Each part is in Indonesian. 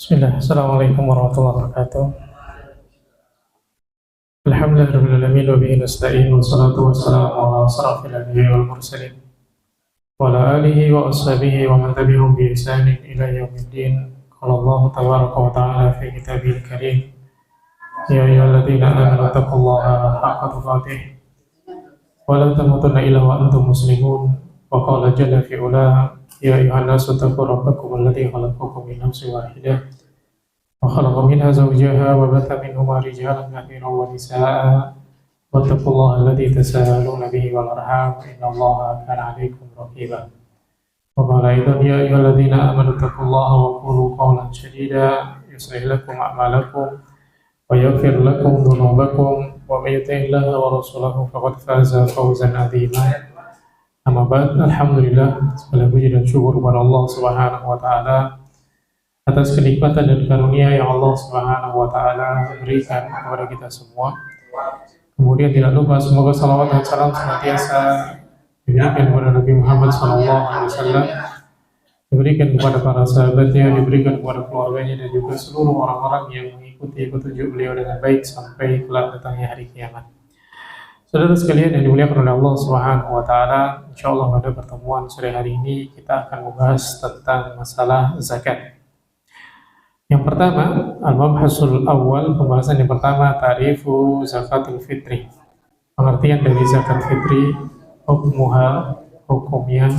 Bismillah, Assalamualaikum warahmatullahi wabarakatuh. Alhamdulillahirrahmanirrahim, wa bihi nasta'in, wa salatu wa salamu ala asrafil anbiya'i wal mursalin, wa ala alihi wa ashabihi wa man tabi'ahum bi ihsanin ila yaumiddin. Qala Allah tabaraka wa ta'ala fi kitabihil karim, ya ayyuhalladzina amanu taqullaha haqqa tuqatih wa la tamutunna illa wa antum muslimun. Wa qala jalla fi ula, ya ayyuhan nasu taqu rabbakum alladzi khalaqakum min nafsin wahidah وخلق منها زوجها وبث منهما رجالا كثيرا ونساء واتقوا الله الذي تساءلون به والأرحام إن الله كان عليكم رقيبا وقال أيضا يا أيها الذين آمنوا اتقوا الله وقولوا قولا سديدا يصلح لكم أعمالكم ويغفر لكم ذنوبكم ومن يطع الله ورسوله فقد فاز فوزا عظيما. Amma ba'd, alhamdulillah, segala puji dan syukur kepada Allah Subhanahu wa taala atas kenikmatan dan karunia yang Allah Subhanahu wa taala berikan kepada kita semua. Kemudian tidak lupa semoga salawat dan salam senantiasa diberikan kepada Nabi Muhammad SAW, diberikan kepada para sahabatnya, diberikan kepada keluarganya dan juga seluruh orang-orang yang mengikuti petunjuk beliau dengan baik sampai kelak datangnya hari kiamat. Saudara sekalian yang dimuliakan oleh Allah Subhanahu wa taala, insyaallah pada pertemuan sore hari ini kita akan membahas tentang masalah zakat. Yang pertama, al-mabhasul awal, pembahasan yang pertama, ta'rifu zakatul fitri. Pengertian dari zakat fitri, hukmuha, hukumnya,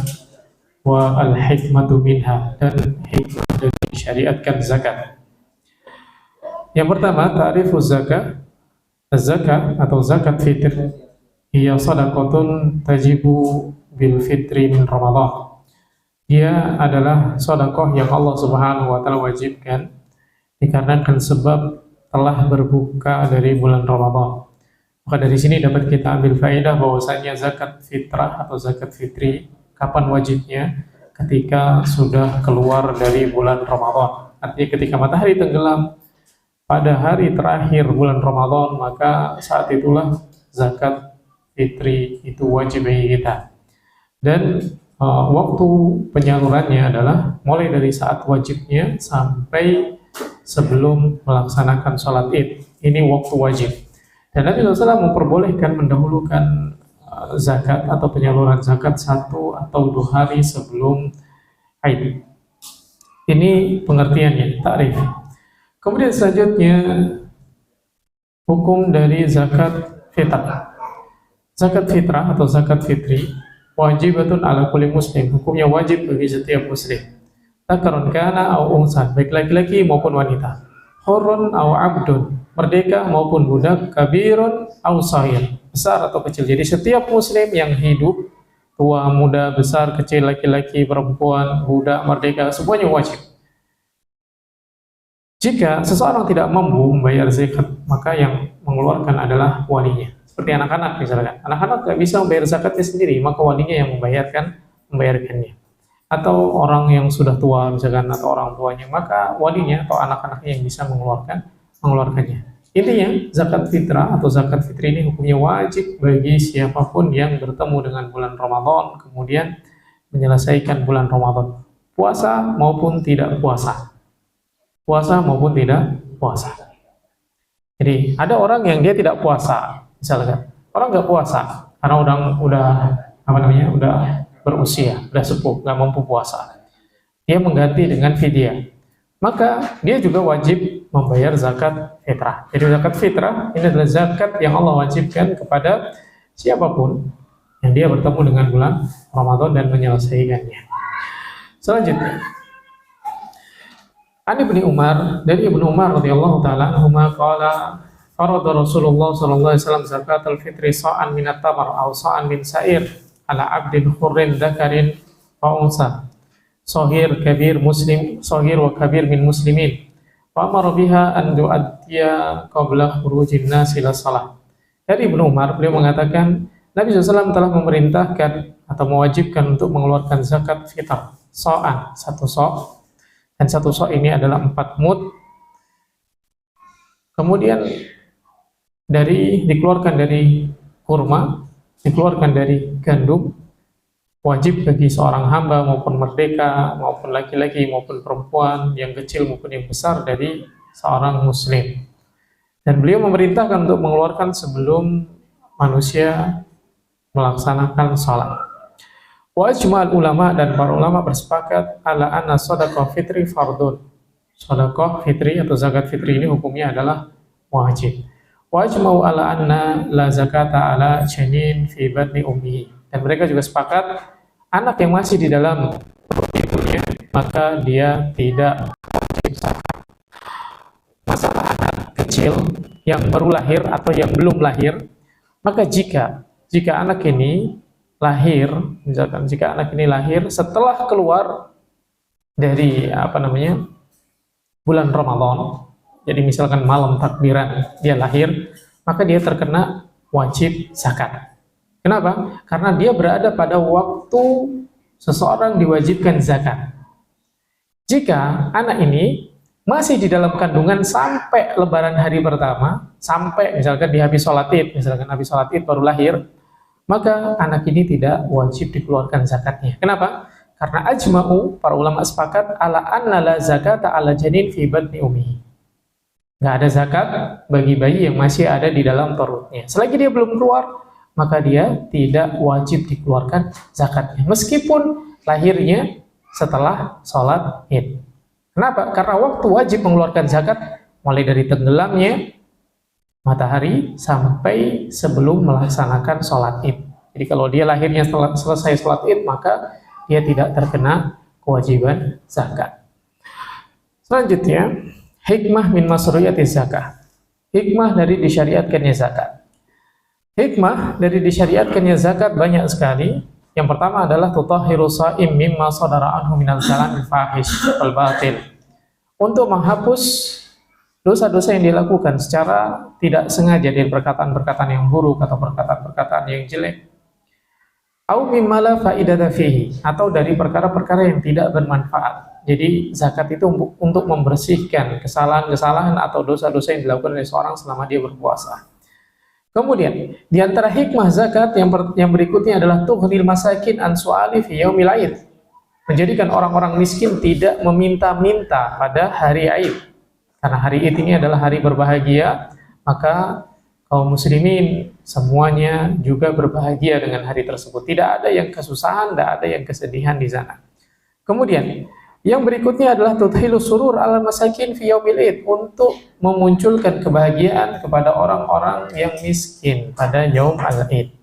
wa al-hikmatu minha, dan hikmah dari syariatkan zakat. Yang pertama, ta'rifu zakat. Az-zakat atau zakat fitr hiya sadaqatun tajibu bil fitri min Ramadan. Dia adalah sedekah yang Allah Subhanahu wa taala wajibkan dikarenakan sebab telah berbuka dari bulan Ramadan. Maka dari sini dapat kita ambil faedah bahwasanya zakat fitrah atau zakat fitri kapan wajibnya? Ketika sudah keluar dari bulan Ramadan. Artinya ketika matahari tenggelam pada hari terakhir bulan Ramadan, maka saat itulah zakat fitri itu wajib bagi kita. Dan waktu penyalurannya adalah mulai dari saat wajibnya sampai sebelum melaksanakan sholat id. Ini waktu wajib. Dan Nabi SAW memperbolehkan mendahulukan zakat atau penyaluran zakat 1 atau 2 hari sebelum id. Ini pengertiannya, takrif. Kemudian selanjutnya hukum dari zakat fitrah. Zakat fitrah atau zakat fitri wajibatun ala kulli muslim. Hukumnya wajib bagi setiap muslim. Dzakaron kana au unsan, baik laki-laki maupun wanita. Hurrun au abdun, merdeka maupun budak, kabirun au saghir, besar atau kecil. Jadi setiap muslim yang hidup, tua, muda, besar, kecil, laki-laki, perempuan, budak, merdeka, semuanya wajib. Jika seseorang tidak mampu membayar zakat, maka yang mengeluarkan adalah walinya. Seperti anak-anak misalkan. Anak-anak tidak bisa membayar zakatnya sendiri, maka walinya yang membayarkannya. Atau orang yang sudah tua misalkan, atau orang tuanya, maka walinya atau anak-anaknya yang bisa mengeluarkannya. Intinya, zakat fitrah atau zakat fitri ini hukumnya wajib bagi siapapun yang bertemu dengan bulan Ramadan, kemudian menyelesaikan bulan Ramadan. Puasa maupun tidak puasa. Puasa maupun tidak puasa. Jadi ada orang yang dia tidak puasa, misalkan orang nggak puasa karena udah berusia, udah sepuh, nggak mampu puasa. Dia mengganti dengan fidyah, maka dia juga wajib membayar zakat fitrah. Jadi zakat fitrah ini adalah zakat yang Allah wajibkan kepada siapapun yang dia bertemu dengan bulan Ramadan dan menyelesaikannya. Selanjutnya, Ibnu Umar, dari Ibnu Umar radhiyallahu taala anhuma qala farada Rasulullah sallallahu alaihi wasallam zakatul fitri sa'an min at-tamar aw sa'an min sa'ir ala 'abdin hurrin dzakarin wa unsa shaghir kabir muslim shaghir wa kabir min muslimin wa amara biha an tu'addiya qabla khurujin nas ila shalah. Dari Ibnu Umar, beliau mengatakan Nabi SAW telah memerintahkan atau mewajibkan untuk mengeluarkan zakat fitr sa'an, 1 sa'. Dan 1 sa' ini adalah 4 mud. Kemudian dikeluarkan dari kurma, dikeluarkan dari gandum, wajib bagi seorang hamba maupun merdeka, maupun laki-laki maupun perempuan, yang kecil maupun yang besar dari seorang muslim. Dan beliau memerintahkan untuk mengeluarkan sebelum manusia melaksanakan salat. Wa ijma'al ulama, dan para ulama bersepakat ala anna shadaqah fitri fardun. Shadaqah fitri atau zakat fitri ini hukumnya adalah wajib. Wa ijma'u ala anna la zakata ala janin fi batni ummihi. Dan mereka juga sepakat anak yang masih di dalam ibunya maka dia tidak wajib zakat. Masalah anak kecil yang baru lahir atau yang belum lahir, maka jika anak ini lahir, misalkan jika anak ini lahir setelah keluar dari bulan Ramadan, jadi misalkan malam takbiran dia lahir, maka dia terkena wajib zakat. Kenapa? Karena dia berada pada waktu seseorang diwajibkan zakat. Jika anak ini masih di dalam kandungan sampai lebaran hari pertama, sampai misalkan di habis sholat id, misalkan habis sholat id baru lahir, maka anak ini tidak wajib dikeluarkan zakatnya. Kenapa? Karena ajma'u, para ulama sepakat, ala anna la zakata ala janin fi batni ummihi. Nggak ada zakat bagi bayi yang masih ada di dalam perutnya. Selagi dia belum keluar, maka dia tidak wajib dikeluarkan zakatnya, meskipun lahirnya setelah sholat id. Kenapa? Karena waktu wajib mengeluarkan zakat mulai dari tenggelamnya matahari sampai sebelum melaksanakan sholat id. Jadi kalau dia lahirnya setelah selesai sholat id, maka dia tidak terkena kewajiban zakat. Selanjutnya, hikmah min masru'iyati zakah. Hikmah dari disyariatkannya zakat. Hikmah dari disyariatkannya zakat banyak sekali. Yang pertama adalah tutahhiru sha'im mimma shadara anhu minal kalamil fahish wal batil. Untuk menghapus dosa-dosa yang dilakukan secara tidak sengaja dari perkataan-perkataan yang buruk atau perkataan-perkataan yang jelek. Au mimma la faidata fihi, atau dari perkara-perkara yang tidak bermanfaat. Jadi zakat itu untuk membersihkan kesalahan-kesalahan atau dosa-dosa yang dilakukan oleh seorang selama dia berpuasa. Kemudian, di antara hikmah zakat yang berikutnya adalah tughnil masakin an su'ali fi yaumil aid. Menjadikan orang-orang miskin tidak meminta-minta pada hari Aid. Karena hari Aid ini adalah hari berbahagia, maka kaum muslimin semuanya juga berbahagia dengan hari tersebut. Tidak ada yang kesusahan, tidak ada yang kesedihan di sana. Kemudian, yang berikutnya adalah tudhilu surur ala masakin fi yaumil id, untuk memunculkan kebahagiaan kepada orang-orang yang miskin pada yaum al-id.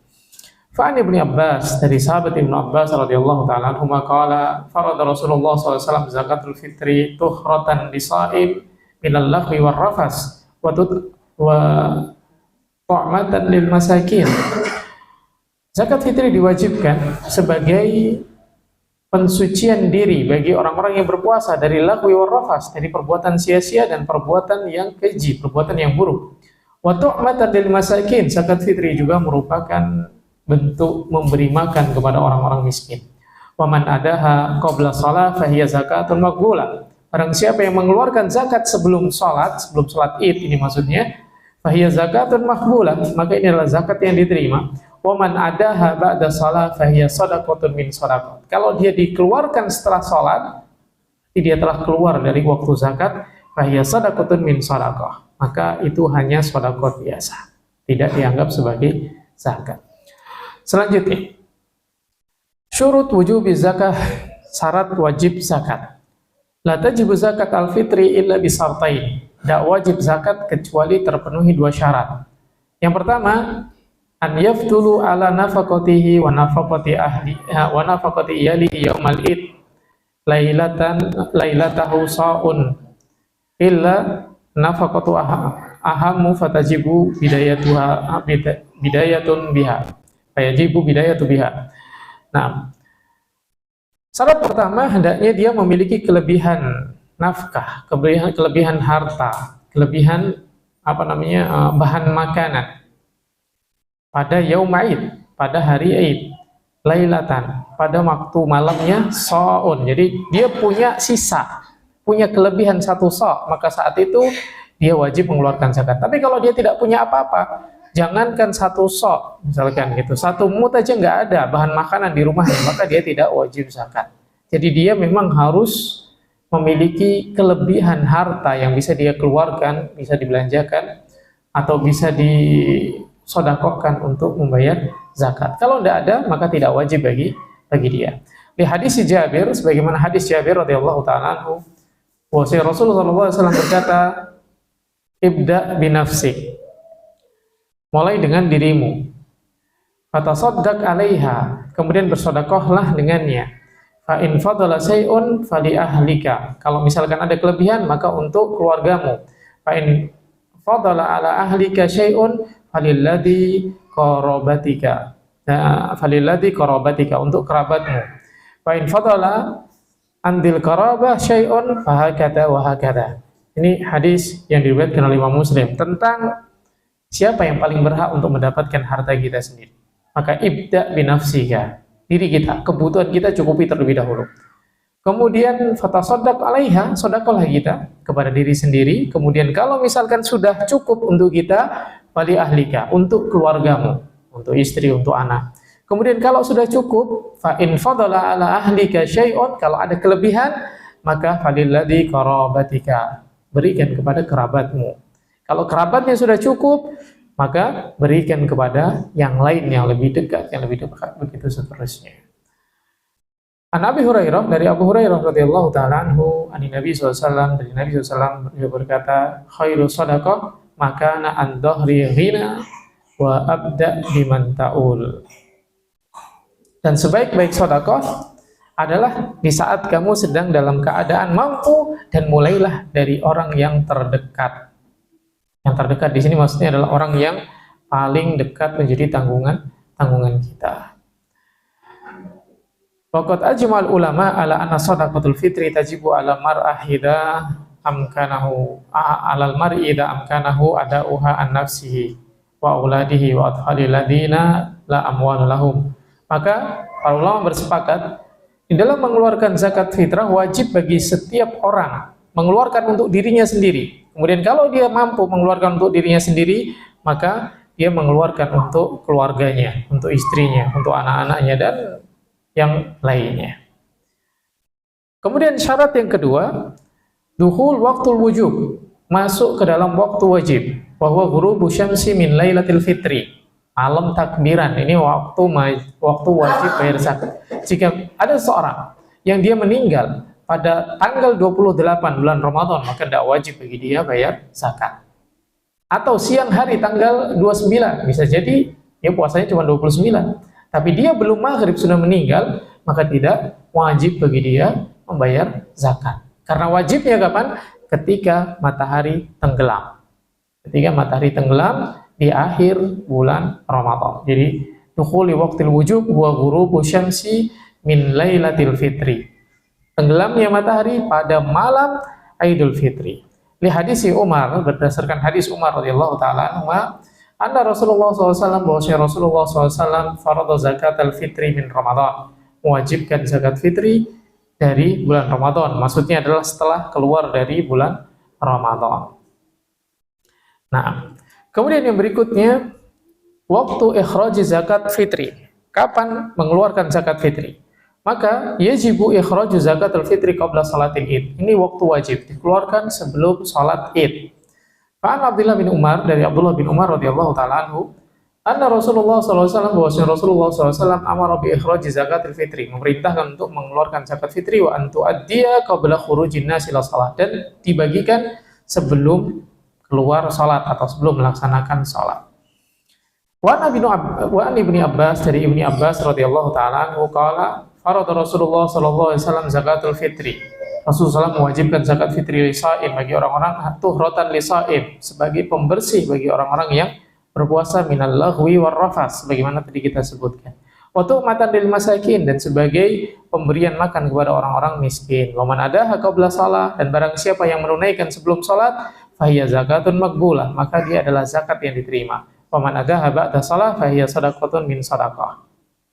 Fa'an Ibnu Abbas, dari sahabat Ibnu Abbas radhiyallahu ta'ala anhu, qala farada Rasulullah SAW zakatul fitri tuhratan lisa'im minal laghwi war rafas wa ta'matan lil masakin. Zakat fitri diwajibkan sebagai pensucian diri bagi orang-orang yang berpuasa dari lagwi warrafas, dari perbuatan sia-sia dan perbuatan yang keji, perbuatan yang buruk. Wa tu'matan lil masakin, zakat fitri juga merupakan bentuk memberi makan kepada orang-orang miskin. Wa man adaha qabla shalah fa hiya zakatun maqbulah. Barang siapa yang mengeluarkan zakat sebelum sholat Id ini maksudnya, fa hiya zakatun maqbulah, maka ini adalah zakat yang diterima. Waman adaha ba'da shalah fahiya shadaqatun min shadaqat. Kalau dia dikeluarkan setelah sholat, dia telah keluar dari waktu zakat, fahiya shadaqatun min shadaqah, maka itu hanya shadaqat biasa, tidak dianggap sebagai zakat. Selanjutnya, syurut wujubi zakah, syarat wajib zakat. La tajibu zakat al-fitri illa bisartain. Tidak wajib zakat kecuali terpenuhi dua syarat. Yang pertama, an yaftulu ala nafaqatihi wa nafaqati ahliha wa nafaqati iyalihi yaumal id lailatahu sa'un illa nafaqatu ahammu fatajibu bidayatun biha fayajibu bidayatu biha. Nah, syarat pertama, hendaknya dia memiliki kelebihan nafkah, kelebihan harta, kelebihan bahan makanan pada yaum Aid, pada hari Aid, lailatan, pada waktu malamnya sa'un. Jadi dia punya sisa, punya kelebihan satu sa', maka saat itu dia wajib mengeluarkan zakat. Tapi kalau dia tidak punya apa-apa, Jangankan satu sok, misalkan gitu, satu mut aja nggak ada bahan makanan di rumahnya, maka dia tidak wajib zakat. Jadi dia memang harus memiliki kelebihan harta yang bisa dia keluarkan, bisa dibelanjakan, atau bisa disodakohkan untuk membayar zakat. Kalau tidak ada, maka tidak wajib bagi dia. Di hadis Jabir, sebagaimana hadis Jabir radhiyallahu taala anhu, bahwasanya Rasulullah SAW berkata, ibda binafsik, mulai dengan dirimu, fatasaddaq 'alaiha, kemudian bersedekahlah dengannya, fa in fadala syai'un fali ahlika, kalau misalkan ada kelebihan maka untuk keluargamu, fa in fadala 'ala ahlika syai'un falilladzi qarabatika, falilladzi qarabatika, untuk kerabatmu, fa in fadala andil qarabah syai'un fahakata wa hakata. Ini hadis yang diriwayatkan oleh Imam Muslim tentang siapa yang paling berhak untuk mendapatkan harta kita sendiri. Maka ibda binafsika, diri kita, kebutuhan kita cukupi terlebih dahulu. Kemudian fatasaddaq 'alaiha, sedekahlah kita kepada diri sendiri. Kemudian kalau misalkan sudah cukup untuk kita, wali ahlika, untuk keluargamu, untuk istri, untuk anak. Kemudian kalau sudah cukup, fa in fadala 'ala ahlika syai'un, kalau ada kelebihan, maka falilladzi qarabatika, berikan kepada kerabatmu. Kalau kerabatnya sudah cukup, maka berikan kepada yang lain yang lebih dekat, begitu seterusnya. An Abi Hurairah, dari Abu Hurairah radhiyallahu taala anhu, ani Nabi SAW, dari Nabi SAW beliau berkata, khairu sadaqah makana an dhahri ghina wa abda biman ta'ul. Dan sebaik-baik sedekah adalah di saat kamu sedang dalam keadaan mampu dan mulailah dari orang yang terdekat. Yang terdekat di sini maksudnya adalah orang yang paling dekat menjadi tanggungan kita. Waqad ajmal ulama ala anna shadaqatul fitri tajibu ala mar'ah idza amkanahu alal mar'i idza amkanahu adauha an nafsihi wa auladihi wa athalil ladina la amwal lahum. Maka para ulama bersepakat di dalam mengeluarkan zakat fitrah wajib bagi setiap orang mengeluarkan untuk dirinya sendiri. Kemudian kalau dia mampu mengeluarkan untuk dirinya sendiri, maka dia mengeluarkan untuk keluarganya, untuk istrinya, untuk anak-anaknya, dan yang lainnya. Kemudian syarat yang kedua, dukhul waqtul wujub, masuk ke dalam waktu wajib, bahwa ghurubu syamsi min lailatul fitri, malam takbiran, ini waktu wajib bayar zakat. Jika ada seorang yang dia meninggal pada tanggal 28 bulan Ramadan, maka tidak wajib bagi dia bayar zakat. Atau siang hari tanggal 29, bisa jadi ya puasanya cuma 29, tapi dia belum maghrib sudah meninggal, maka tidak wajib bagi dia membayar zakat. Karena wajibnya kapan? Ketika matahari tenggelam. Ketika matahari tenggelam di akhir bulan Ramadan. Jadi dukhuli waqtil wujub wa ghurubu syamsi min lailatil fitri, tenggelamnya matahari pada malam Idul Fitri. Li hadis Umar, berdasarkan hadis Umar radhiyallahu taala anhu, anna Rasulullah SAW, bahwasanya Rasulullah SAW farada zakat al-fitri min Ramadan, mewajibkan zakat fitri dari bulan Ramadan. Maksudnya adalah setelah keluar dari bulan Ramadan. Nah, kemudian yang berikutnya, waktu ikhraj zakat fitri. Kapan mengeluarkan zakat fitri? Maka yajibu ikhraju zakatul fitri qabla salatil id. Ini waktu wajib dikeluarkan sebelum salat id. Fa'an Abdullah bin Umar, dari Abdullah bin Umar radhiyallahu taala anhu, anna Rasulullah SAW, bahwasanya Rasulullah SAW amara bi ikhraji zakatul fitri, memerintahkan untuk mengeluarkan zakat fitri, wa antu addiya qabla khurujin nas ila shalah, dan dibagikan sebelum keluar salat atau sebelum melaksanakan salat. Wa an ibni Abbas, dari Ibni Abbas radhiyallahu taala anhu, qala farada Rasulullah sallallahu alaihi wasallam zakatul fitri. Rasulullah SAW mewajibkan zakat fitri lisaim, bagi orang-orang, tuhratan lisaim, sebagai pembersih bagi orang-orang yang berpuasa, minal laghwi war rafas, sebagaimana tadi kita sebutkan. Wa tu'matan lil masakin, dan sebagai pemberian makan kepada orang-orang miskin. Wa man adaha qabla shalah, dan barang siapa yang menunaikan sebelum salat, fahiya zakatun maqbulah, maka dia adalah zakat yang diterima. Wa man adaha ba'da shalah fahiya shadaqatun min shadaqah.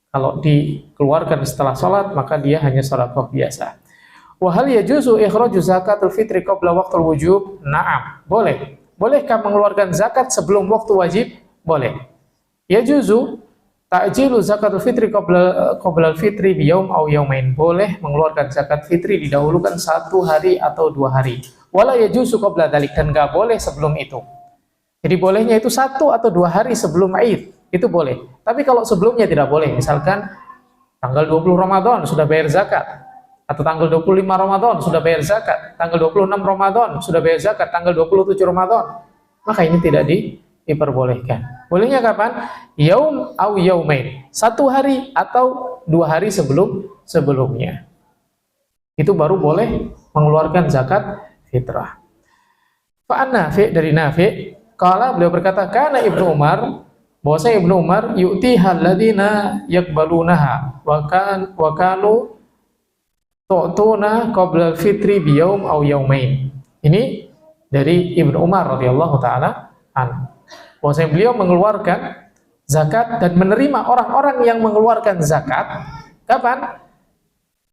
Kalau dikeluarkan setelah salat, maka dia hanya sedekah biasa. Wa hal yajuzu ikhraju zakatul fitri qabla waqtul wujub? Na'am, boleh. Bolehkah mengeluarkan zakat sebelum waktu wajib? boleh. Ya juzu ta'jilu zakatul fitri qabla al-fitri biyaum aw yaumain. Boleh mengeluarkan zakat fitri didahulukan 1 hari atau 2 hari. Wala yajuzu qabla dzalik, dan enggak boleh sebelum itu. Jadi bolehnya itu 1 atau 2 hari sebelum Id, itu boleh. Tapi kalau sebelumnya tidak boleh. Misalkan tanggal 20 Ramadan sudah bayar zakat, atau tanggal 25 Ramadan sudah bayar zakat, tanggal 26 Ramadan sudah bayar zakat, tanggal 27 Ramadan, maka ini tidak diperbolehkan. Bolehnya kapan? Yaum au yaumain, 1 hari atau 2 hari sebelumnya. Itu baru boleh mengeluarkan zakat fitrah. Fa'an Nafi', dari Nafi', kala beliau berkata, kana Ibnu Umar, bahwasanya Ibnu Umar yu'tihal ladzina yaqbalunaha wa kanu tu'tuna qabla al-fitri biyaum aw yaumain. Ini dari Ibnu Umar radhiyallahu taala anhu. Bahwasanya beliau mengeluarkan zakat dan menerima orang-orang yang mengeluarkan zakat kapan?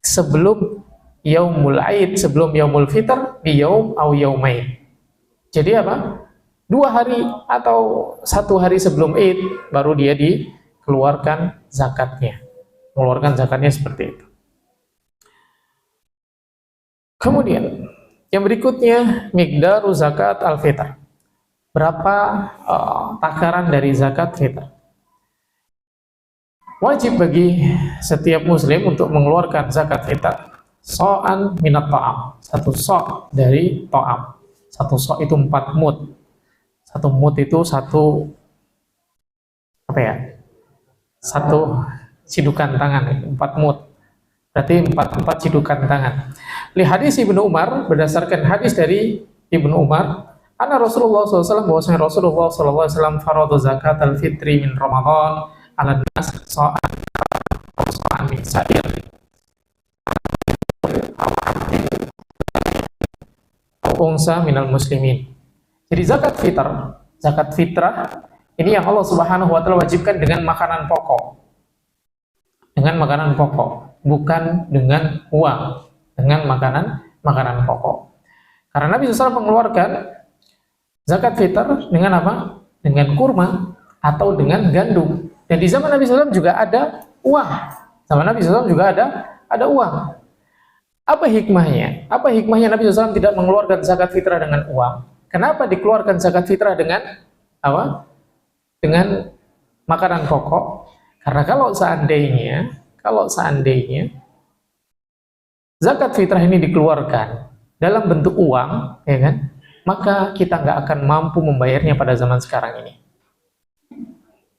Sebelum yaumul Aid, sebelum yaumul fitr, bi yaum aw yaumain. Jadi apa? 2 hari atau 1 hari sebelum Id baru dia dikeluarkan zakatnya. Mengeluarkan zakatnya seperti itu. Kemudian yang berikutnya, miqdaru zakat al-fitr. Berapa takaran dari zakat fitr? Wajib bagi setiap muslim untuk mengeluarkan zakat fitr so'an minat ta'am, 1 so' dari ta'am. 1 so' itu 4 mud. 1 mud itu 1 apa ya? 1 cidukan tangan, 4 mud. Berarti 4 cidukan tangan. Li hadis Ibnu Umar, berdasarkan hadis dari Ibnu Umar, anna Rasulullah SAW, bahwasanya Rasulullah SAW faradu zakat al-fitri min Ramadan ala nas so'an min sa'ir ungsa minal muslimin. Jadi zakat fitrah ini yang Allah Subhanahu wa taala wajibkan dengan makanan pokok. Dengan makanan pokok, bukan dengan uang, dengan makanan pokok. Karena Nabi SAW mengeluarkan zakat fitr dengan apa? Dengan kurma atau dengan gandum. Dan di zaman Nabi SAW juga ada uang. Zaman Nabi SAW juga ada uang. Apa hikmahnya? Apa hikmahnya Nabi SAW tidak mengeluarkan zakat fitrah dengan uang? Kenapa dikeluarkan zakat fitrah dengan apa? Dengan makanan pokok? Karena kalau seandainya zakat fitrah ini dikeluarkan dalam bentuk uang, ya kan? Maka kita nggak akan mampu membayarnya pada zaman sekarang ini.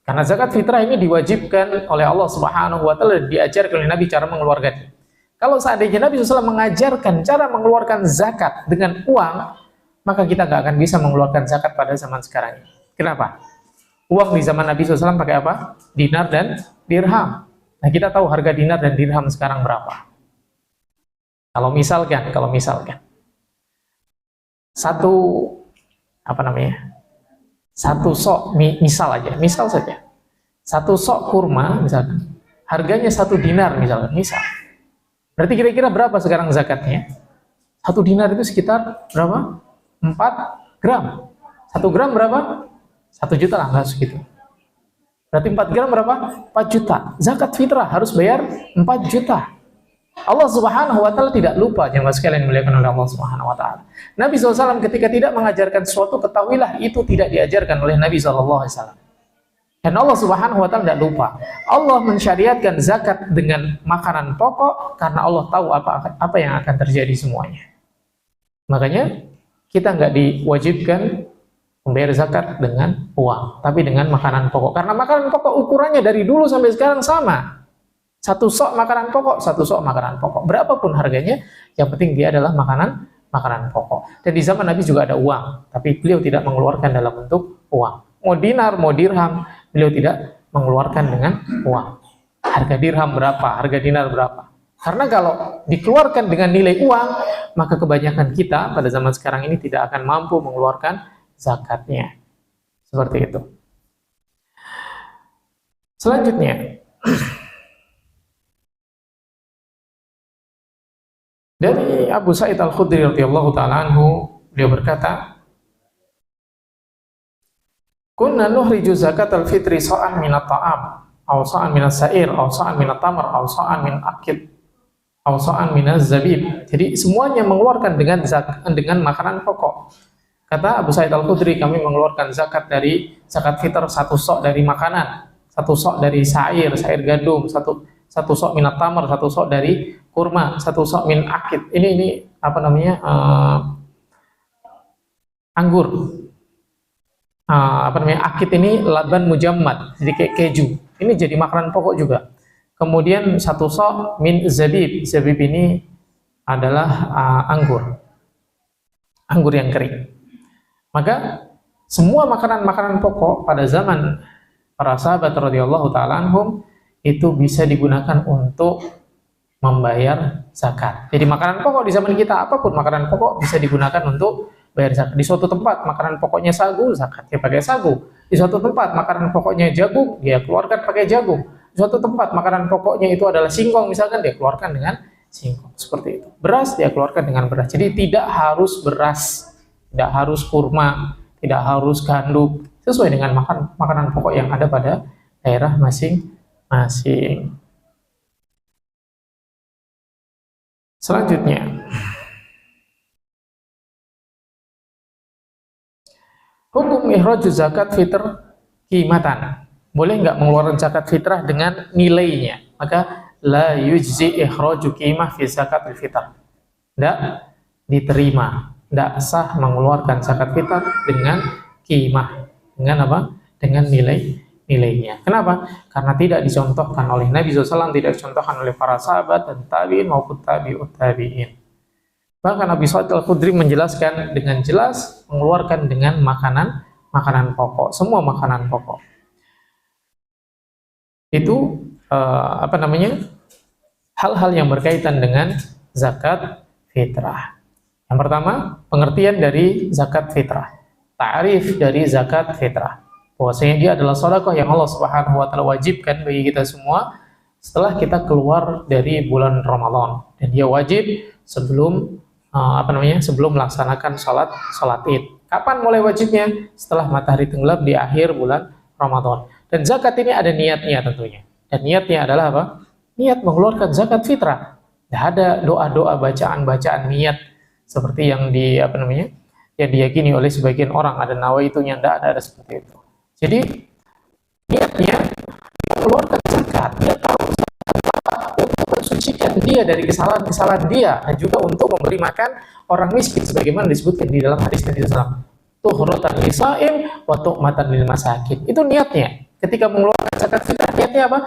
Karena zakat fitrah ini diwajibkan oleh Allah Subhanahu wa taala, diajarkan oleh Nabi cara mengeluarkannya. Kalau seandainya Nabi SAW mengajarkan cara mengeluarkan zakat dengan uang, maka kita nggak akan bisa mengeluarkan zakat pada zaman sekarang ini. Kenapa? Uang di zaman Nabi SAW pakai apa? Dinar dan dirham. Nah, kita tahu harga dinar dan dirham sekarang berapa? Kalau misalkan satu sok misal saja, 1 sok kurma misalkan, harganya 1 dinar misal. Berarti kira-kira berapa sekarang zakatnya? 1 dinar itu sekitar berapa? 4 gram. 1 gram berapa? 1 juta lah, nggak segitu. Berarti 4 gram berapa? 4 juta. Zakat fitrah harus bayar 4 juta. Allah Subhanahu wa taala tidak lupa, jemaah sekalian dimuliakan oleh Allah Subhanahu wa taala. Nabi SAW ketika tidak mengajarkan sesuatu, ketahuilah itu tidak diajarkan oleh Nabi SAW. Dan Allah Subhanahu wa taala tidak lupa. Allah mensyariatkan zakat dengan makanan pokok karena Allah tahu apa yang akan terjadi semuanya. Makanya kita nggak diwajibkan membayar zakat dengan uang, tapi dengan makanan pokok. Karena makanan pokok ukurannya dari dulu sampai sekarang sama. 1 sok makanan pokok, 1 sok makanan pokok. Berapapun harganya, yang penting dia adalah makanan pokok. Dan di zaman Nabi juga ada uang, tapi beliau tidak mengeluarkan dalam bentuk uang. Mau dinar, mau dirham, beliau tidak mengeluarkan dengan uang. Harga dirham berapa, harga dinar berapa. Karena kalau dikeluarkan dengan nilai uang, maka kebanyakan kita pada zaman sekarang ini tidak akan mampu mengeluarkan zakatnya. Seperti itu. Selanjutnya, dari Abu Sa'id Al-Khudri radhiyallahu ta'ala anhu, beliau berkata, kunna nuhriju zakatal fitri sa'an minat ta'am aw sa'an minas sa'ir aw sa'an minat tamar aw sa'an min akid aw sa'an minaz zabib. Jadi semuanya mengeluarkan dengan makanan pokok. Kata Abu Sa'id Al-Khudri, kami mengeluarkan zakat fitr 1 sok dari makanan, 1 sok dari sair gandum, satu sok minat tamar, 1 sok dari kurma, 1 sok min akid. Ini apa namanya? Anggur. Akid ini laban mujammad, jadi kayak keju. Ini jadi makanan pokok juga. Kemudian 1 sok min zabib. Zabib ini adalah anggur yang kering. Maka semua makanan-makanan pokok pada zaman para sahabat radhiyallahu taala anhum itu bisa digunakan untuk membayar zakat. Jadi makanan pokok di zaman kita, apapun makanan pokok bisa digunakan untuk bayar zakat. Di suatu tempat makanan pokoknya sagu, zakat ya pakai sagu. Di suatu tempat makanan pokoknya jagung, dia keluarkan pakai jagung. Di suatu tempat makanan pokoknya itu adalah singkong, misalkan dia keluarkan dengan singkong. Seperti itu. Beras dia keluarkan dengan beras. Jadi tidak harus beras, tidak harus kurma, tidak harus gandum, sesuai dengan makanan pokok yang ada pada daerah masing-masing. Selanjutnya, hukum ikhraj zakat fitr qimatan. Boleh nggak mengeluarkan zakat fitrah dengan nilainya? Maka la yujzi ikhraju qimah fi zakat fitr. Tidak diterima, tidak sah mengeluarkan zakat fitrah dengan qimah. Dengan apa? Dengan nilainya. Kenapa? Karena tidak dicontohkan oleh Nabi SAW, tidak dicontohkan oleh para sahabat dan tabi'in maupun tabi'ut tabi'in. Bahkan Abu Sa'id Al-Khudri menjelaskan dengan jelas mengeluarkan dengan makanan pokok, semua makanan pokok. Itu hal-hal yang berkaitan dengan zakat fitrah. Yang pertama, pengertian dari zakat fitrah. Ta'rif dari zakat fitrah. Bahwasanya dia adalah sedekah yang Allah Subhanahu wa taala wajibkan bagi kita semua setelah kita keluar dari bulan Ramadan, dan dia wajib sebelum sebelum melaksanakan salat Id. Kapan mulai wajibnya? Setelah matahari tenggelam di akhir bulan Ramadan. Dan zakat ini ada niatnya tentunya. Dan niatnya adalah apa? Niat mengeluarkan zakat fitrah. Tidak ada doa-doa, bacaan-bacaan niat seperti yang yang diyakini oleh sebagian orang, ada nawaitunya, tidak ada seperti itu. Jadi niatnya mengeluarkan zakat, dia tahu untuk mensucikan dia dari kesalahan-kesalahan dia, dan juga untuk memberi makan orang miskin sebagaimana disebutkan di dalam hadis Nabi SAW. Tuhratan lisa'im wa tu'matan lil masakin. Itu niatnya. Ketika mengeluarkan zakat fitrah, niatnya apa?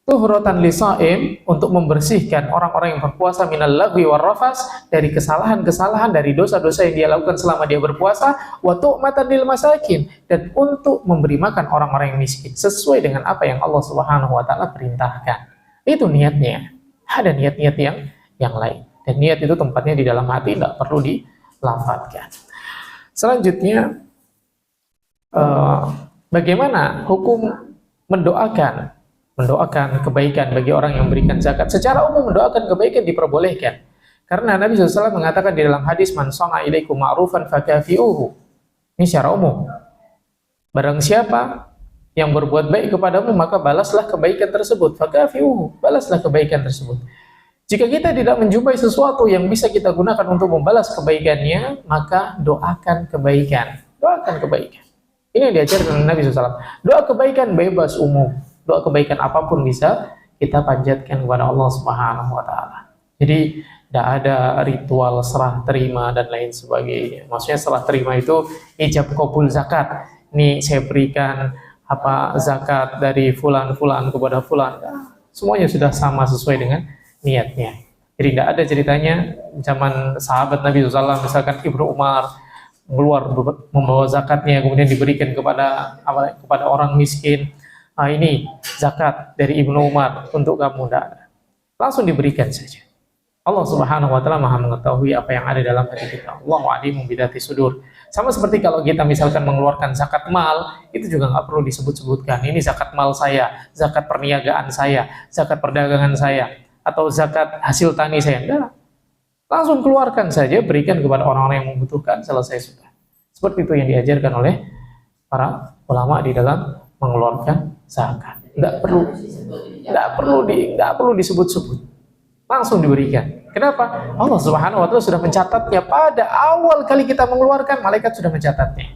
Tuhratan lisa'im, untuk membersihkan orang-orang yang berpuasa minal lagwi war rafas, dari kesalahan-kesalahan, dari dosa-dosa yang dia lakukan selama dia berpuasa, wa tu'matan lil masakin, dan untuk memberi makan orang-orang yang miskin sesuai dengan apa yang Allah Subhanahu wa taala perintahkan. Itu niatnya. Ada niat-niat yang lain. Dan niat itu tempatnya di dalam hati, tidak perlu dilafadzkan. Selanjutnya, bagaimana hukum mendoakan kebaikan bagi orang yang memberikan zakat? Secara umum mendoakan kebaikan diperbolehkan. Karena Nabi SAW mengatakan di dalam hadis, man sana'a ilaikum ma'rufan fakafi'uhu. Ini secara umum. Barang siapa yang berbuat baik kepadamu, maka balaslah kebaikan tersebut. Fakafi'uhu, balaslah kebaikan tersebut. Jika kita tidak menjumpai sesuatu yang bisa kita gunakan untuk membalas kebaikannya, maka doakan kebaikan. Doakan kebaikan. Ini yang diajarkan oleh Nabi SAW. Doa kebaikan bebas umum. Doa kebaikan apapun bisa kita panjatkan kepada Allah Subhanahu wa taala. Jadi tidak ada ritual serah terima dan lain sebagainya. Maksudnya serah terima itu ijab qabul zakat. Ini saya berikan zakat dari fulan kepada fulan. Semuanya sudah sama sesuai dengan niatnya. Jadi tidak ada ceritanya zaman sahabat Nabi SAW, misalkan Ibnu Umar keluar membawa zakatnya kemudian diberikan kepada orang miskin. Ini zakat dari Ibnu Umar untuk kamu, tidak. Langsung diberikan saja. Allah Subhanahu wa taala Maha mengetahui apa yang ada dalam hati kita. Allahu a'lamu bidzati sudur. Sama seperti kalau kita misalkan mengeluarkan zakat mal, itu juga nggak perlu disebut-sebutkan. Ini zakat mal saya, zakat perniagaan saya, zakat perdagangan saya, atau zakat hasil tani saya. Enggak. Langsung keluarkan saja, berikan kepada orang-orang yang membutuhkan, selesai sudah. Seperti itu yang diajarkan oleh para ulama di dalam mengeluarkan zakat. Nggak perlu disebut-sebut, langsung diberikan. Kenapa? Allah Subhanahu wa Ta'ala sudah mencatatnya pada awal kali kita mengeluarkan, malaikat sudah mencatatnya.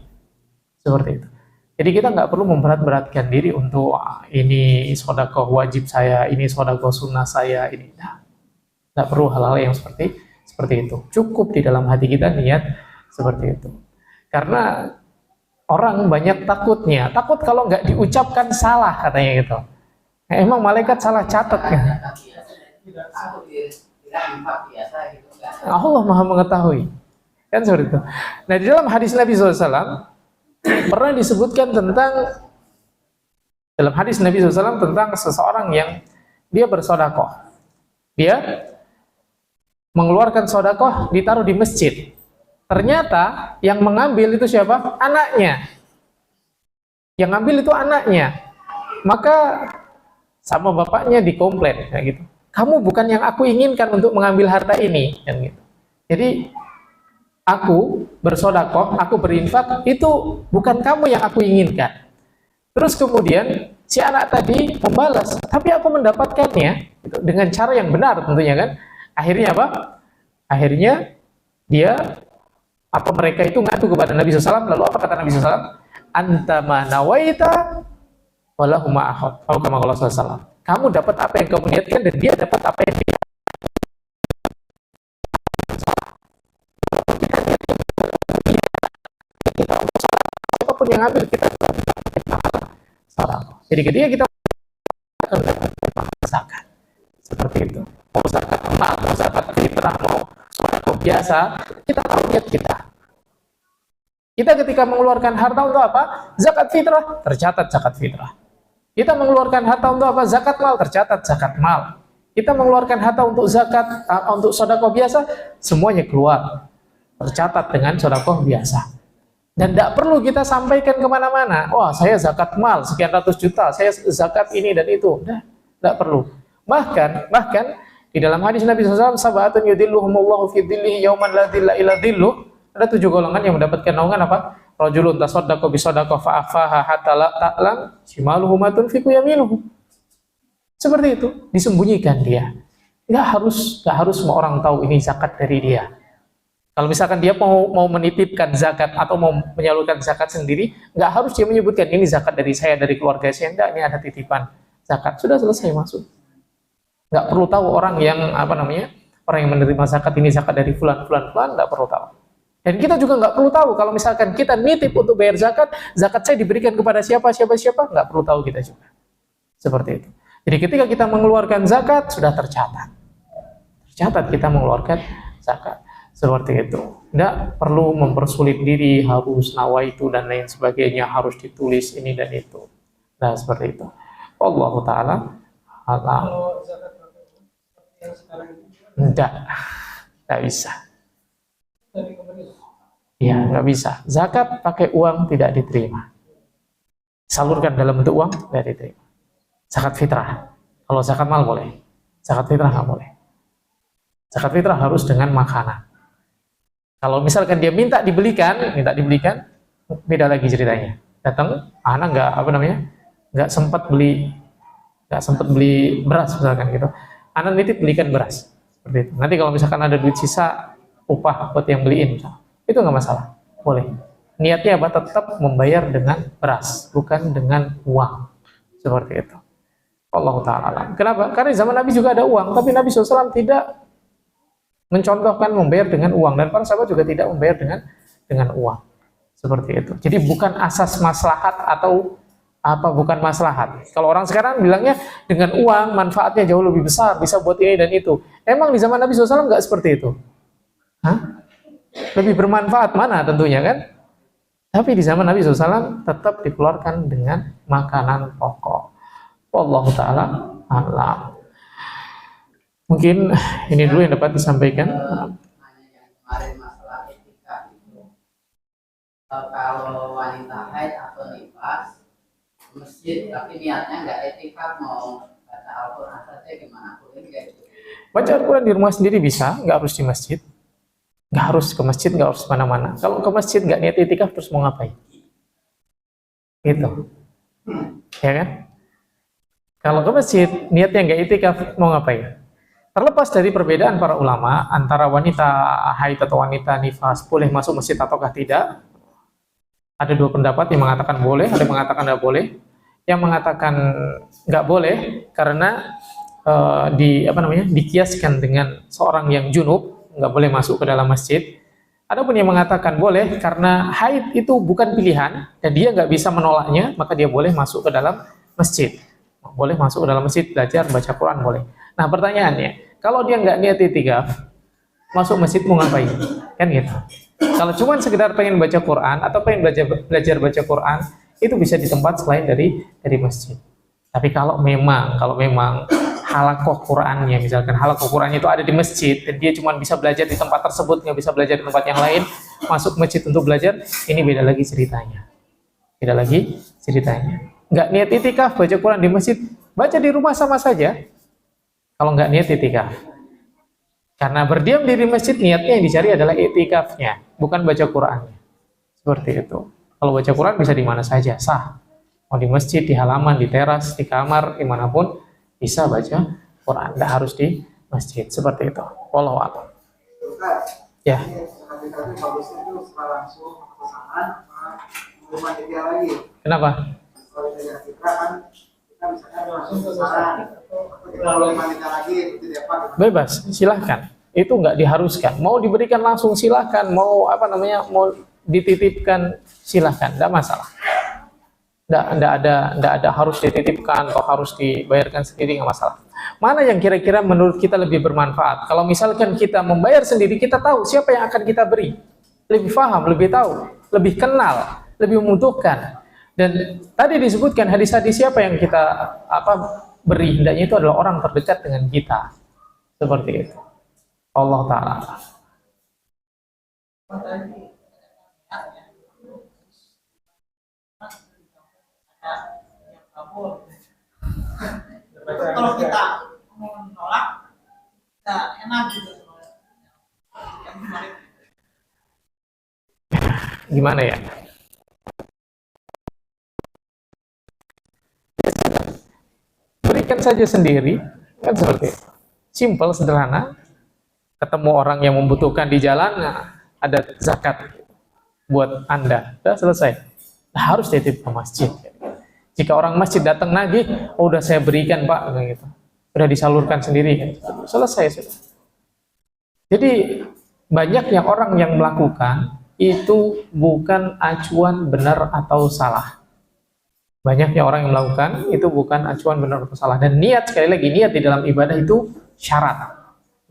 Seperti itu. Jadi kita nggak perlu memberat-beratkan diri untuk ini sedekah wajib saya, ini sedekah sunnah saya, ini nggak perlu hal-hal yang seperti itu. Cukup di dalam hati kita niat seperti itu. Karena orang banyak takutnya, takut kalau nggak diucapkan salah katanya gitu. Emang malaikat salah catat kan? Allah Maha mengetahui. Kan seperti itu. Nah, di dalam hadis Nabi SAW pernah disebutkan dalam hadis Nabi SAW tentang seseorang yang dia bersodakoh. Dia mengeluarkan sodakoh, ditaruh di masjid. Ternyata yang mengambil itu siapa? Anaknya. Yang ngambil itu anaknya. Maka sama bapaknya dikomplain kayak gitu. Kamu bukan yang aku inginkan untuk mengambil harta ini, kan gitu. Jadi aku bersodakoh, aku berinfak, itu bukan kamu yang aku inginkan. Terus kemudian si anak tadi membalas, tapi aku mendapatkannya gitu, dengan cara yang benar tentunya kan. Akhirnya apa? Akhirnya mereka itu ngadu kepada Nabi SAW. Lalu apa kata Nabi SAW? Anta ma nawaita walahu ma akhad. Atau kama qala sallallahu. Kamu dapat apa yang kamu niatkan dan dia dapat apa yang dia. Siapapun yang ambil kita salah. Jadi ketika kita zakat seperti itu, mau zakat emas, mau zakat fitrah, mau sedekah biasa, kita tahu niat kita. Kita ketika mengeluarkan harta untuk apa? Zakat fitrah, tercatat zakat fitrah. Kita mengeluarkan harta untuk apa? Zakat mal, tercatat zakat mal. Kita mengeluarkan harta untuk zakat, untuk sedekah biasa, semuanya keluar, tercatat dengan sedekah biasa. Dan tidak perlu kita sampaikan kemana-mana. Wah, saya zakat mal sekian ratus juta, saya zakat ini dan itu. Tidak perlu. Bahkan di dalam hadis Nabi SAW, sabatun yudhilluhumullahu fi dhillihi yauman la dhilla illa dhilluh. Ada 7 golongan yang mendapatkan naungan apa? Rajulun tasaddaqa bi shadaqah fa akhfaha hatta la ta'lam shimaluhu ma tunfiqu yaminuhu. Seperti itu, disembunyikan dia. Enggak harus semua orang tahu ini zakat dari dia. Kalau misalkan dia mau menitipkan zakat atau mau menyalurkan zakat sendiri, enggak harus dia menyebutkan ini zakat dari saya, dari keluarga saya. Enggak, ini ada titipan zakat. Sudah selesai masuk. Enggak perlu tahu orang yang orang yang menerima zakat ini zakat dari fulan, enggak perlu tahu. Dan kita juga nggak perlu tahu kalau misalkan kita nitip untuk bayar zakat saya diberikan kepada siapa, nggak perlu tahu kita juga. Seperti itu. Jadi ketika kita mengeluarkan zakat, sudah tercatat. Tercatat kita mengeluarkan zakat. Seperti itu. Nggak perlu mempersulit diri, harus nawaitu dan lain sebagainya, harus ditulis ini dan itu. Nah, seperti itu. Allah Ta'ala alam. Nggak bisa. Ya, nggak bisa. Zakat pakai uang tidak diterima. Salurkan dalam bentuk uang tidak diterima. Zakat fitrah. Kalau zakat mal boleh. Zakat fitrah nggak boleh. Zakat fitrah harus dengan makanan. Kalau misalkan dia minta dibelikan, beda lagi ceritanya. Datang, anak nggak sempat beli beras misalkan gitu. Anak nitip belikan beras. Seperti itu. Nanti kalau misalkan ada duit sisa, upah buat yang beliin, itu nggak masalah, boleh. Niatnya apa? Tetap membayar dengan beras, bukan dengan uang, seperti itu. Allah Ta'ala alam. Kenapa? Karena di zaman Nabi juga ada uang, tapi Nabi SAW tidak mencontohkan membayar dengan uang, dan para sahabat juga tidak membayar dengan uang, seperti itu. Jadi bukan asas maslahat atau bukan maslahat. Kalau orang sekarang bilangnya dengan uang manfaatnya jauh lebih besar, bisa buat ini dan itu. Emang di zaman Nabi SAW nggak seperti itu? Lebih bermanfaat mana tentunya kan? Tapi di zaman Nabi SAW tetap dikeluarkan dengan makanan pokok. Wallahu ta'ala a'lam. Mungkin ini dulu yang dapat disampaikan. Kemarin masalah etika itu, kalau wanita haid atau nifas masjid tapi niatnya nggak etika, mau baca Al-Quran saja, gimana? Boleh nggak itu? Baca Al-Quran di rumah sendiri bisa, nggak harus di masjid. Nggak harus ke masjid, nggak harus kemana-mana. Kalau ke masjid nggak niat itikaf, terus mau ngapain? Gitu. Ya kan? Kalau ke masjid, niatnya nggak itikaf, mau ngapain? Terlepas dari perbedaan para ulama antara wanita haid atau wanita nifas boleh masuk masjid ataukah tidak, ada dua pendapat yang mengatakan boleh, ada yang mengatakan tidak boleh. Yang mengatakan nggak boleh karena dikiaskan dengan seorang yang junub, nggak boleh masuk ke dalam masjid. Adapun yang mengatakan boleh karena haid itu bukan pilihan dan dia nggak bisa menolaknya, maka dia boleh masuk ke dalam masjid. Boleh masuk ke dalam masjid, belajar, baca Quran boleh. Nah pertanyaannya, kalau dia nggak niat itikaf, masuk masjid mau ngapain? Kan gitu. Kalau cuma sekedar pengen baca Quran atau pengen belajar baca Quran, itu bisa di tempat selain dari masjid. Tapi kalau memang halakoh Qurannya, misalkan halakoh Qurannya itu ada di masjid dan dia cuma bisa belajar di tempat tersebut, nggak bisa belajar di tempat yang lain, masuk masjid untuk belajar, ini beda lagi ceritanya. Beda lagi ceritanya. Nggak niat itikaf baca Quran di masjid, baca di rumah sama saja. Kalau nggak niat itikaf, karena berdiam diri masjid niatnya yang dicari adalah itikafnya, bukan baca Qurannya. Seperti itu. Kalau baca Quran bisa di mana saja, sah. Mau di masjid, di halaman, di teras, di kamar, dimanapun bisa baca Quran. Tidak harus di masjid. Seperti itu. Wallahu a'lam. Ya. Kenapa? Bebas, silahkan. Itu nggak diharuskan. Mau diberikan langsung silahkan. Mau mau dititipkan silahkan, tidak masalah. Tidak ada harus dititipkan atau harus dibayarkan sendiri, nggak masalah. Mana yang kira-kira menurut kita lebih bermanfaat? Kalau misalkan kita membayar sendiri, kita tahu siapa yang akan kita beri, lebih paham, lebih tahu, lebih kenal, lebih membutuhkan. Dan tadi disebutkan hadis-hadis siapa yang kita beri, hendaknya itu adalah orang terdekat dengan kita. Seperti itu. Allah Ta'ala. Kalau kita menolak, kita enak gitu. Gimana ya? Berikan saja sendiri, kan seperti itu. Simple, sederhana. Ketemu orang yang membutuhkan di jalan, ada zakat buat Anda. Sudah selesai. Nah, harus titip ke masjid. Jika orang masjid datang nagih, oh udah saya berikan Pak, gitu. Udah disalurkan sendiri, selesai sudah. Jadi banyak yang orang yang melakukan itu bukan acuan benar atau salah. Banyaknya orang yang melakukan itu bukan acuan benar atau salah. Dan niat, sekali lagi, niat di dalam ibadah itu syarat.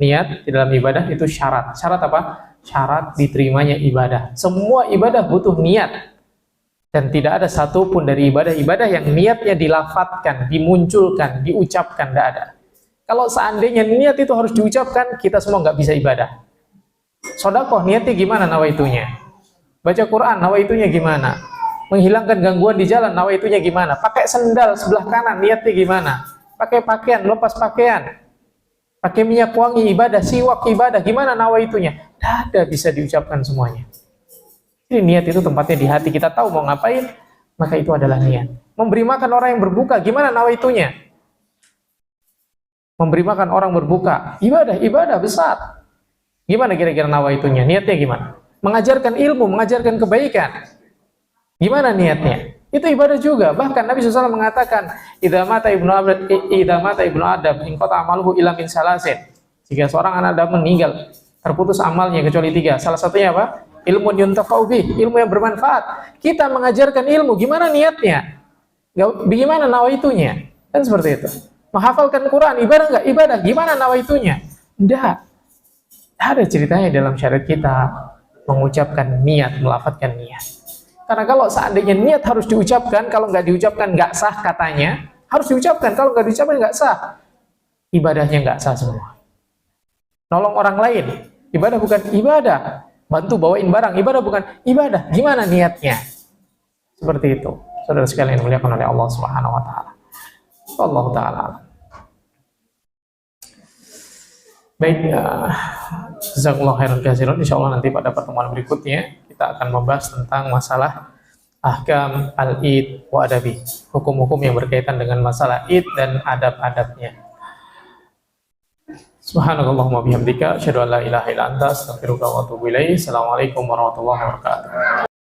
Niat di dalam ibadah itu syarat. Syarat apa? Syarat diterimanya ibadah. Semua ibadah butuh niat. Dan tidak ada satupun dari ibadah-ibadah yang niatnya dilafatkan, dimunculkan, diucapkan, tidak ada. Kalau seandainya niat itu harus diucapkan, kita semua nggak bisa ibadah. Sodakoh, niatnya gimana nawaitunya? Baca Quran, nawaitunya gimana? Menghilangkan gangguan di jalan, nawaitunya gimana? Pakai sendal sebelah kanan, niatnya gimana? Pakai pakaian, lepas pakaian. Pakai minyak wangi, ibadah, siwak, ibadah, gimana nawaitunya? Tidak ada bisa diucapkan semuanya. Jadi niat itu tempatnya di hati, kita tahu mau ngapain, maka itu adalah niat. Memberi makan orang yang berbuka, gimana nawaitunya? Memberi makan orang berbuka, ibadah besar. Gimana kira-kira nawaitunya? Niatnya gimana? Mengajarkan ilmu, mengajarkan kebaikan. Gimana niatnya? Itu ibadah juga. Bahkan Nabi SAW mengatakan, idza mata ibnu Adam in qata amaluhu illa min salasin. Jika seorang anak Adam meninggal, terputus amalnya kecuali 3. Salah satunya apa? Ilmu yuntafa'u bih, ilmu yang bermanfaat. Kita mengajarkan ilmu, gimana niatnya? Bagaimana nawaitunya? Kan seperti itu. Menghafalkan Quran, ibadah enggak? Ibadah, gimana nawaitunya? Tidak ada ceritanya dalam syariat kita mengucapkan niat, melafatkan niat. Karena kalau seandainya niat harus diucapkan, kalau nggak diucapkan nggak sah katanya, harus diucapkan, kalau nggak diucapkan nggak sah. Ibadahnya nggak sah semua. Nolong orang lain, ibadah bukan ibadah. Bantu bawain barang, ibadah bukan ibadah. Gimana niatnya? Seperti itu. Saudara sekalian yang dimuliakan oleh Allah Subhanahu wa taala. Allah taala. Baik, jazakallahu khairan katsiran. Insyaallah nanti pada pertemuan berikutnya kita akan membahas tentang masalah ahkam al-id wa adabi, hukum-hukum yang berkaitan dengan masalah id dan adab-adabnya. Subhanakallahumma bihamdika asyhadu an la ilaha illa anta astaghfiruka wa atubu ilaik. Assalamualaikum warahmatullahi wabarakatuh.